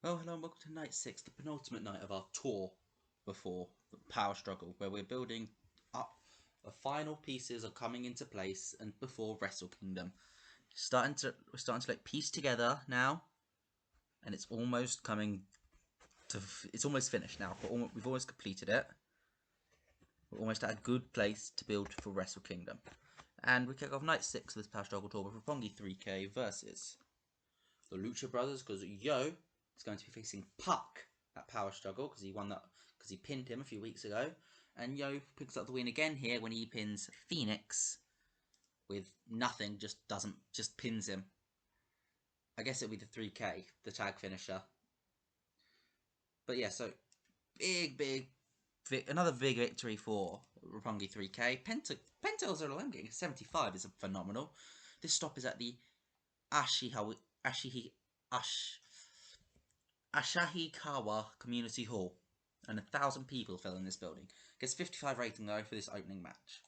Well, hello and welcome to night 6, the penultimate night of our tour before the power struggle, where we're building up. The final pieces are coming into place, and before Wrestle Kingdom, we're starting to like piece together now, and it's almost coming to. It's almost finished now. We've almost completed it. We're almost at a good place to build for Wrestle Kingdom, and we kick off night 6 of this power struggle tour with Roppongi 3K versus the Lucha Brothers, because Yo is going to be facing Puck at Power Struggle because he pinned him a few weeks ago, and Yo picks up the win again here when he pins Phoenix with nothing, just pins him. I guess it'll be the 3K, the tag finisher. But yeah, so another big victory for Roppongi 3K. Penta's LLM getting 75 is phenomenal. This stop is at the Ashihikawa Community Hall, and 1,000 people fill in this building. Gets 55 rating though for this opening match.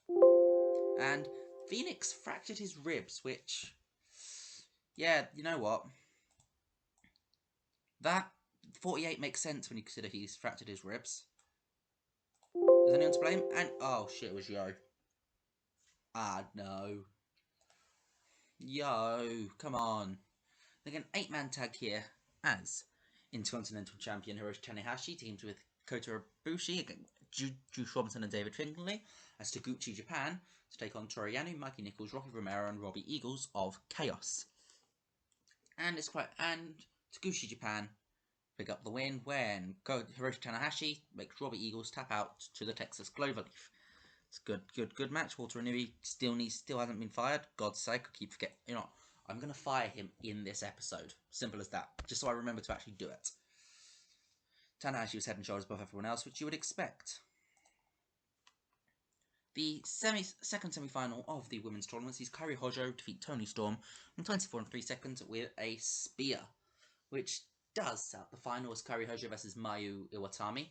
And Phoenix fractured his ribs, which, yeah, you know what? That 48 makes sense when you consider he's fractured his ribs. Is anyone to blame? And oh shit, it was Yo. Ah no. Yo, come on. They get an 8-man tag here as Intercontinental Champion Hiroshi Tanahashi teams with Kota Ibushi, Juice Robinson and David Finlay as Taguchi Japan to take on Toru Yano, Mikey Nichols, Rocky Romero and Robbie Eagles of Chaos. And Taguchi Japan pick up the win when Hiroshi Tanahashi makes Robbie Eagles tap out to the Texas Cloverleaf. It's good match. Walter Inui still hasn't been fired. God's sake, I keep forgetting. You know, I'm gonna fire him in this episode. Simple as that. Just so I remember to actually do it. Tanahashi was head and shoulders above everyone else, which you would expect. The second semi-final of the women's tournament sees Kairi Hojo defeat Toni Storm in 24 and 3 seconds with a spear, which does set up the final as Kairi Hojo versus Mayu Iwatani.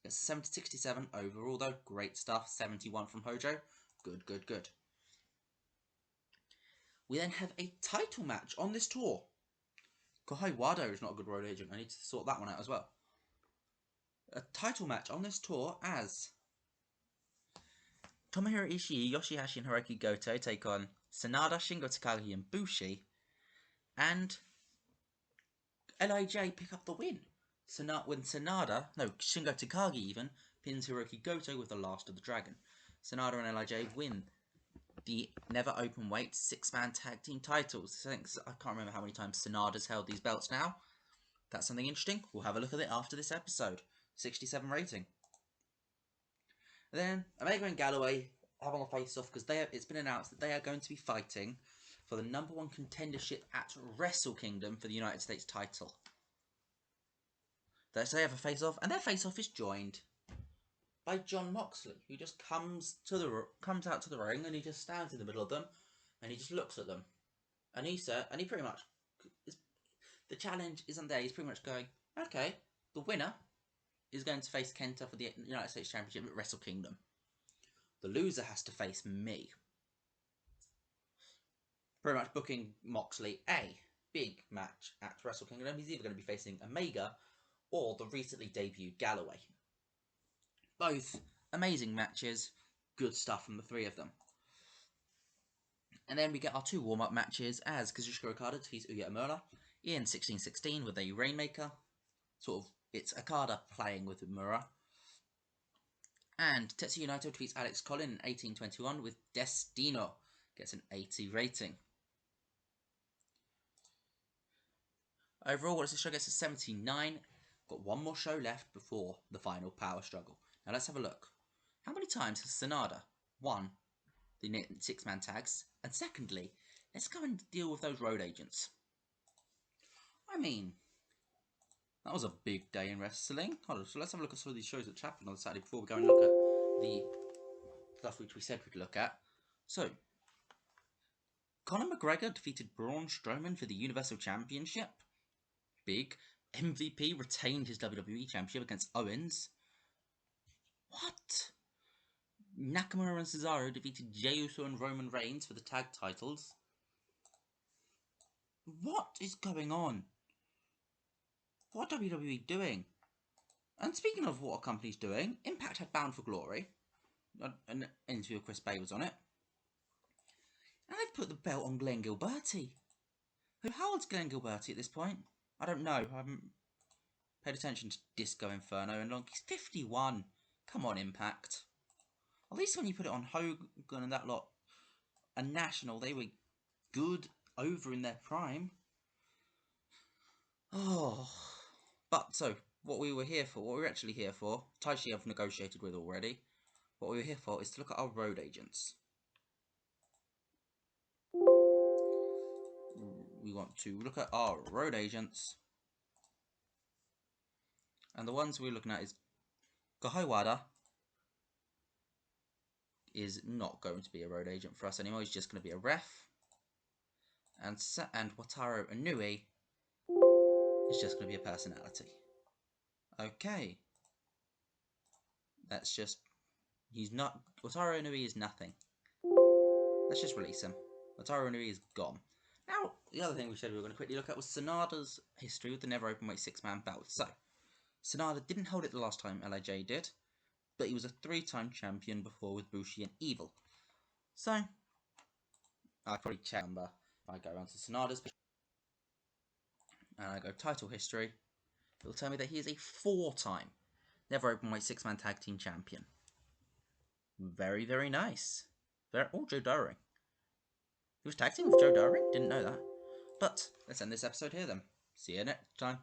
It's 70-67 overall though, great stuff. 71 from Hojo, good. We then have a title match on this tour. Kohei Wado is not a good road agent. I need to sort that one out as well. A title match on this tour as Tomohiro Ishii, Yoshihashi and Hirooki Goto take on Sanada, Shingo Takagi and Bushi. And LIJ pick up the win. Shingo Takagi even, pins Hirooki Goto with the Last of the Dragon. Sanada and LIJ win the never open weight 6-man tag team titles. I can't remember how many times Sanada's held these belts now. That's something interesting. We'll have a look at it after this episode. 67 rating. And then Omega and Galloway have on a face-off because it's been announced that they are going to be fighting for the #1 contendership at Wrestle Kingdom for the United States title. So they have a face-off, and their face-off is joined by Jon Moxley, who just comes out to the ring and he just stands in the middle of them and he just looks at them, and he pretty much, the challenge isn't there. He's pretty much going, okay, the winner is going to face Kenta for the United States Championship at Wrestle Kingdom. The loser has to face me. Pretty much booking Moxley a big match at Wrestle Kingdom. He's either going to be facing Omega or the recently debuted Galloway. Both amazing matches, good stuff from the three of them. And then we get our 2 warm-up matches as Kazuchika Okada defeats Yuya Uemura in 16-16 with a Rainmaker. It's Okada playing with Uemura. And Tetsuya Naito defeats Alex Collin in 18-21 with Destino. Gets an 80 rating. Overall, what does this show? Gets a 79. Got one more show left before the final power struggle. Now let's have a look. How many times has Sanada won the 6-man tags? And secondly, let's go and deal with those road agents. I mean, that was a big day in wrestling. Hold on, so let's have a look at some of these shows that happened on Saturday before we go and look at the stuff which we said we'd look at. So, Conor McGregor defeated Braun Strowman for the Universal Championship. Big. MVP retained his WWE Championship against Owens. What? Nakamura and Cesaro defeated Jey Uso and Roman Reigns for the tag titles. What is going on? What are WWE doing? And speaking of what a company's doing, Impact had Bound for Glory. An interview with Chris Bay was on it. And they've put the belt on Glenn Gilberti. How old's Glenn Gilberti at this point? I don't know. I haven't paid attention to Disco Inferno and long. He's 51. Come on, Impact. At least when you put it on Hogan and that lot, a national, they were good over in their prime. Oh. But, so, what we were here for, what we were actually here for, Taishi I've negotiated with already. What we were here for is to look at our road agents. We want to look at our road agents. And the ones we're looking at is Gahaiwada is not going to be a road agent for us anymore. He's just going to be a ref. And Wataru Inui is just going to be a personality. Okay. That's just... He's not... Wataru Inui is nothing. Let's just release him. Wataru Inui is gone. Now, the other thing we said we were going to quickly look at was Sanada's history with the Never Openweight 6-man belt. So, Sanada didn't hold it the last time LIJ did, but he was a 3-time champion before with Bushi and Evil. So, I'll probably check number if I go onto Sanada's and I go title history. It will tell me that he is a 4-time Never Openweight 6-man tag team champion. Very, very nice. Joe Doering. He was tag team with Joe Doering? Didn't know that. But let's end this episode here then. See you next time.